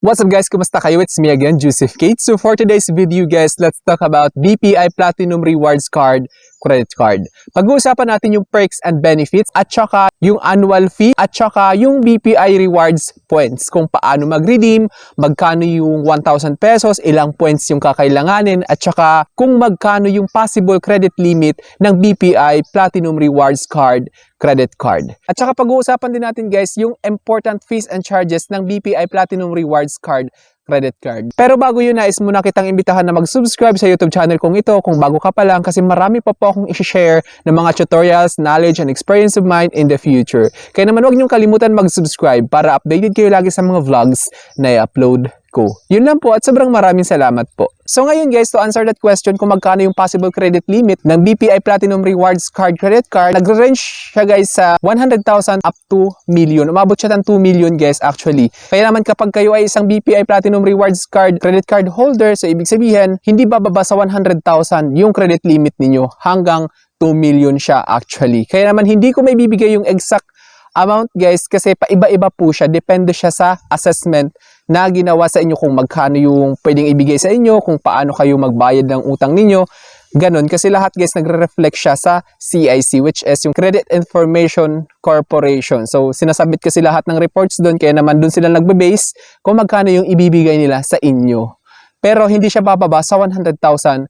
What's up guys? Kumusta kayo? It's me again, Joseph Kate. So for today's video guys, let's talk about BPI Platinum Rewards Card Credit Card. Pag-uusapan natin yung perks and benefits at saka yung annual fee at saka yung BPI Rewards points. Kung paano mag-redeem, magkano yung 1,000 pesos, ilang points yung kakailanganin at saka kung magkano yung possible credit limit ng BPI Platinum Rewards Card Credit Card. At saka pag-uusapan din natin guys yung important fees and charges ng BPI Platinum Rewards Card Credit Card. Pero bago yun, nais muna kitang imbitahan na mag-subscribe sa YouTube channel kong ito kung bago ka pa lang kasi marami pa po akong i-share ng mga tutorials, knowledge, and experience of mine in the future. Kaya naman huwag niyong kalimutan mag-subscribe para updated kayo lagi sa mga vlogs na i-upload ko. Yun lang po at sobrang maraming salamat po. So ngayon guys, to answer that question kung magkano yung possible credit limit ng BPI Platinum Rewards Card Credit Card, nag-range siya guys sa 100,000 up to million. Umabot siya ng 2 million guys actually. Kaya naman kapag kayo ay isang BPI Platinum Rewards Card Credit Card holder, so ibig sabihin, hindi bababa sa 100,000 yung credit limit ninyo hanggang 2 million siya actually. Kaya naman hindi ko may bibigay yung exact amount guys kasi paiba-iba po siya. Depende siya sa assessment na ginawa sa inyo kung magkano yung pwedeng ibigay sa inyo, kung paano kayo magbayad ng utang ninyo. Ganon kasi lahat guys nagre-reflect siya sa CIC which is yung Credit Information Corporation. So sinasabit kasi lahat ng reports doon kaya naman doon sila nagbe-base kung magkano yung ibibigay nila sa inyo. Pero hindi siya bababa sa 100,000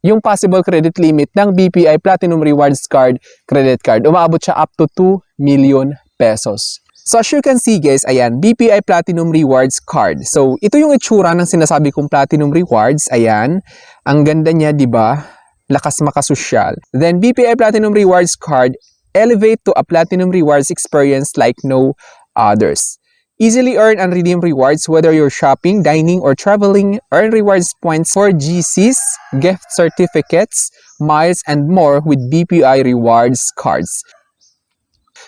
yung possible credit limit ng BPI Platinum Rewards Card Credit Card. Umaabot siya up to 2 million pesos. So as you can see guys, ayan, BPI Platinum Rewards Card. So ito yung itsura ng sinasabi kong Platinum Rewards. Ayan, ang ganda niya, di ba? Lakas makasosyal. Then BPI Platinum Rewards Card elevate to a Platinum Rewards experience like no others. Easily earn and redeem rewards whether you're shopping, dining, or traveling. Earn rewards points for GCs, gift certificates, miles, and more with BPI Rewards Cards.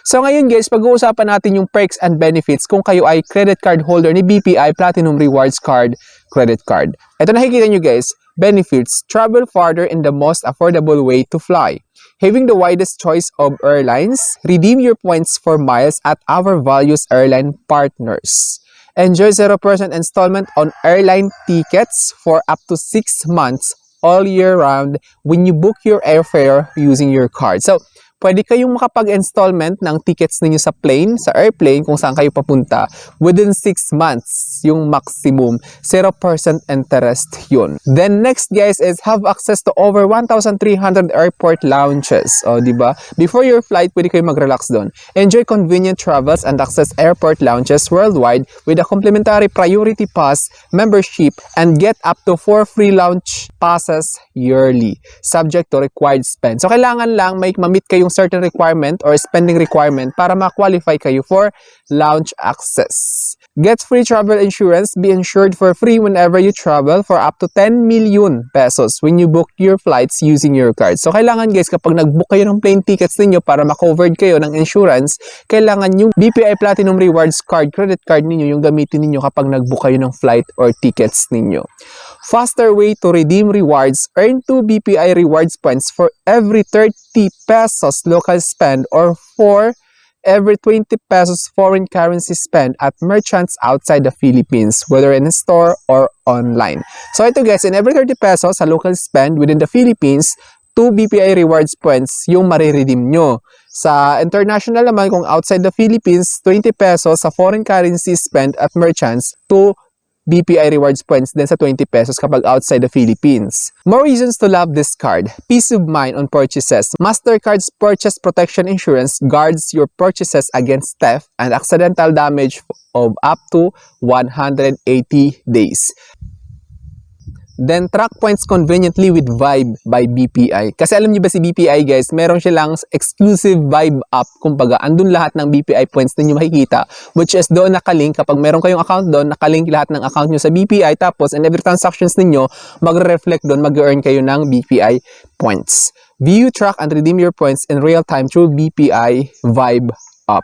So ngayon guys, pag-uusapan natin yung perks and benefits kung kayo ay credit card holder ni BPI Platinum Rewards Card Credit Card. Ito nakikita nyo guys, benefits, travel farther in the most affordable way to fly. Having the widest choice of airlines, redeem your points for miles at our values airline partners. Enjoy 0% installment on airline tickets for up to 6 months all year round when you book your airfare using your card. So, pwede kayong makapag-installment ng tickets ninyo sa plane, sa airplane, kung saan kayo papunta within 6 months, yung maximum. 0% interest yun. Then next guys is have access to over 1,300 airport lounges. O, diba? Before your flight, pwede kayong mag-relax doon. Enjoy convenient travels and access airport lounges worldwide with a complimentary priority pass membership and get up to 4 free lounge passes yearly, subject to required spend. So, kailangan lang may mamit kayong certain requirement or spending requirement para ma-qualify kayo for lounge access. Get free travel insurance. Be insured for free whenever you travel for up to 10 million pesos when you book your flights using your card. So, kailangan guys, kapag nag-book kayo ng plane tickets ninyo para ma-covered kayo ng insurance, kailangan yung BPI Platinum Rewards Card, credit card ninyo, yung gamitin ninyo kapag nag-book kayo ng flight or tickets ninyo. Faster way to redeem rewards. Earn 2 BPI Rewards points for every 30 pesos local spend or for every 20 pesos foreign currency spend at merchants outside the Philippines, whether in a store or online. So ito guys, in every 30 pesos sa local spend within the Philippines, 2 BPI Rewards points yung mariredeem nyo. Sa international naman, kung outside the Philippines, 20 pesos sa foreign currency spend at merchants, 2 BPI Rewards points din sa 20 pesos kapag outside the Philippines. More reasons to love this card. Peace of mind on purchases. Mastercard's Purchase Protection Insurance guards your purchases against theft and accidental damage of up to 180 days. Then, track points conveniently with Vibe by BPI. Kasi alam niyo ba si BPI guys, meron silang exclusive Vibe app. Kumbaga, andun lahat ng BPI points ninyo makikita. Which is doon nakalink, kapag meron kayong account doon, nakalink lahat ng account nyo sa BPI. Tapos, in every transactions ninyo, magre-reflect doon, mag-earn kayo ng BPI points. View, track, and redeem your points in real time through BPI Vibe app.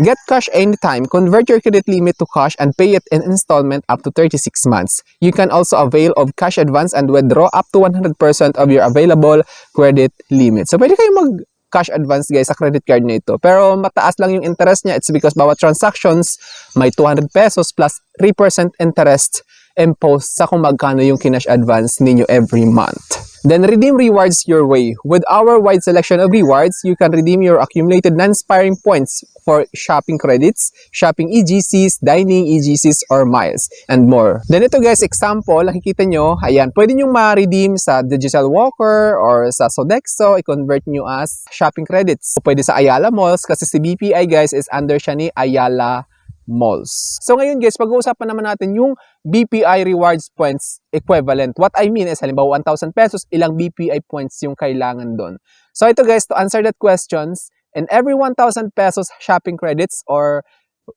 Get cash anytime. Convert your credit limit to cash and pay it in installment up to 36 months. You can also avail of cash advance and withdraw up to 100% of your available credit limit. So, pwede kayong cash advance guys sa credit card nito. Pero mataas lang yung interest niya. It's because bawat transactions may 200 pesos plus 3% interest imposed sa kung magkano yung kinash advance ninyo every month. Then redeem rewards your way. With our wide selection of rewards, you can redeem your accumulated non-expiring points for shopping credits, shopping EGCs, dining EGCs, or miles, and more. Then ito guys, example, nakikita nyo, ayan, pwede nyo ma-redeem sa Digital Walker or sa Sodexo, i-convert nyo as shopping credits. O pwede sa Ayala Malls kasi si BPI guys is under siya ni Ayala Malls. So ngayon guys, pag-uusapan naman natin yung BPI rewards points equivalent. What I mean is, halimbawa 1,000 pesos, ilang BPI points yung kailangan doon. So ito guys, to answer that questions, in every 1,000 pesos shopping credits or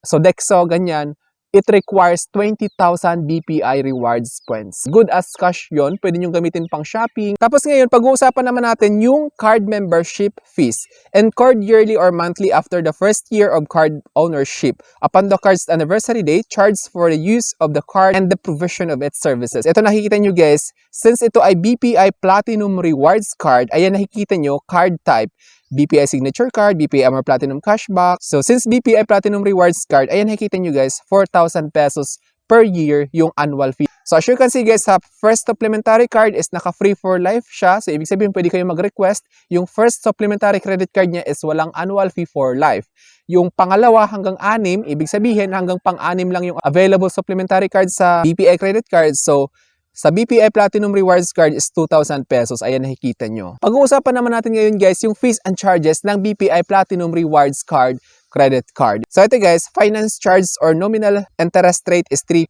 Sodexo, ganyan, it requires 20,000 BPI rewards points. Good as cash yon, pwede nyo gamitin pang shopping. Tapos ngayon, pag-uusapan naman natin yung card membership fees. Encode yearly or monthly after the first year of card ownership. Upon the card's anniversary date, charged for the use of the card and the provision of its services. Ito nakikita nyo guys, since ito ay BPI Platinum Rewards Card, ayan nakikita nyo, card type. BPI Signature Card, BPI Amor Platinum Cashback. So, since BPI Platinum Rewards Card, ayan nakikita nyo guys, 4,000 pesos per year yung annual fee. So, as you can see guys, sa first supplementary card is naka-free for life siya. So, ibig sabihin, pwede kayo mag-request. Yung first supplementary credit card niya is walang annual fee for life. Yung pangalawa hanggang 6, ibig sabihin, hanggang pang-6 lang yung available supplementary card sa BPI credit card. So, sa BPI Platinum Rewards Card is 2,000 pesos. Ayan, nakikita nyo. Pag-uusapan naman natin ngayon guys, yung fees and charges ng BPI Platinum Rewards Card credit card. So ito guys, finance charge or nominal interest rate is 3%.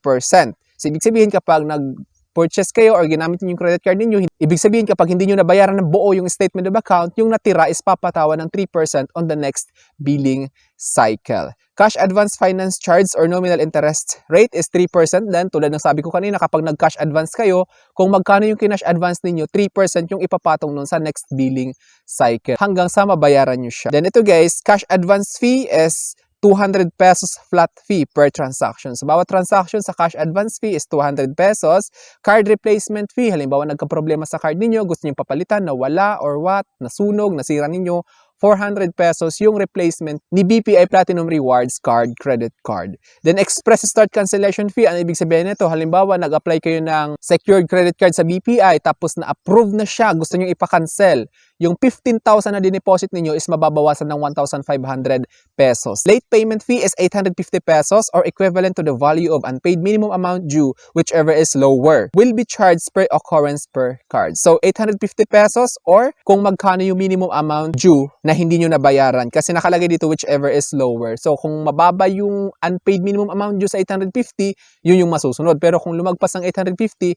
So ibig sabihin kapag nag-purchase kayo or ginamit niyo yung credit card ninyo, ibig sabihin kapag hindi nyo nabayaran ng buo yung statement of account, yung natira is papatawan ng 3% on the next billing cycle. Cash advance finance charge or nominal interest rate is 3%. Then, tulad ng sabi ko kanina, kapag nag-cash advance kayo, kung magkano yung kinash advance ninyo, 3% yung ipapatong nun sa next billing cycle hanggang sa mabayaran nyo siya. Then, ito guys, cash advance fee is 200 pesos flat fee per transaction. So, bawat transaction sa cash advance fee is 200 pesos. Card replacement fee, halimbawa nagka-problema sa card ninyo, gusto nyo papalitan, nawala or what, nasunog, nasira ninyo, 400 pesos yung replacement ni BPI Platinum Rewards Card credit card. Then express start cancellation fee, ano ibig sabihin nito? Halimbawa, nag-apply kayo ng secured credit card sa BPI tapos na-approve na siya, gusto niyo ipa-cancel. Yung 15,000 na dineposit ninyo is mababawasan ng 1,500 pesos. Late payment fee is 850 pesos or equivalent to the value of unpaid minimum amount due, whichever is lower. Will be charged per occurrence per card. So 850 pesos or kung magkano yung minimum amount due na hindi nyo nabayaran. Kasi nakalagay dito whichever is lower. So kung mababa yung unpaid minimum amount due sa 850, yun yung masusunod. Pero kung lumagpas ng 850,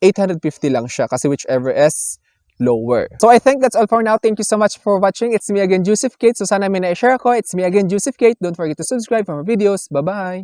850 lang siya kasi whichever is lower. So I think that's all for now. Thank you so much for watching. It's me again, Joseph Kate. So sana may na-share ko. It's me again, Joseph Kate. Don't forget to subscribe for more videos. Bye-bye!